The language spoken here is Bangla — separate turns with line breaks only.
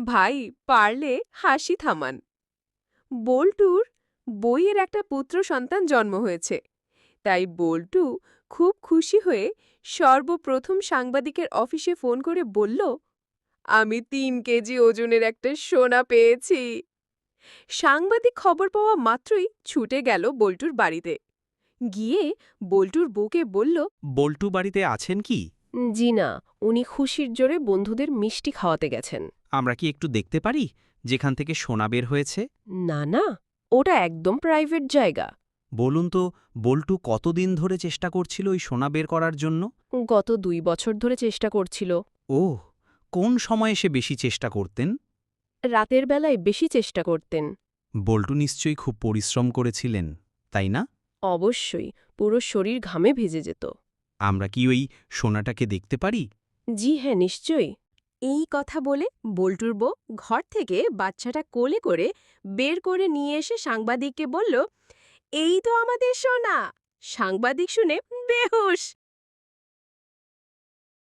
ভাই, পারলে হাসি থামান। বল্টুর বইয়ের একটা পুত্র সন্তান জন্ম হয়েছে। তাই বল্টু খুব খুশি হয়ে সর্বপ্রথম সাংবাদিকের অফিসে ফোন করে বলল, আমি ৩ কেজি ওজনের একটা সোনা পেয়েছি। সাংবাদিক খবর পাওয়া মাত্রই ছুটে গেল বল্টুর বাড়িতে। গিয়ে বল্টুর বউকে বলল,
বল্টু বাড়িতে আছেন কি?
জি না, উনি খুশির জোরে বন্ধুদের মিষ্টি খাওয়াতে গেছেন।
আমরা কি একটু দেখতে পারি যেখান থেকে সোনা বের হয়েছে?
না না, ওটা একদম প্রাইভেট জায়গা।
বলুন তো, বল্টু কতদিন ধরে চেষ্টা করছিল ওই সোনা বের করার জন্য?
গত ২ বছর ধরে চেষ্টা করছিল।
ওহ, কোন সময়ে সে বেশি চেষ্টা করতেন?
রাতের বেলায় বেশি চেষ্টা করতেন।
বল্টু নিশ্চয়ই খুব পরিশ্রম করেছিলেন, তাই না?
অবশ্যই, পুরো শরীর ঘামে ভিজে যেত।
আমরা কি ওই সোনাটাকে দেখতে পারি?
জি হ্যাঁ, নিশ্চয়ই। এই কথা বলে বল্টুর বউ ঘর থেকে বাচ্চাটা কোলে করে বের করে নিয়ে এসে সাংবাদিককে বলল, এই তো আমাদের সোনা। সাংবাদিক শুনে বেহুশ।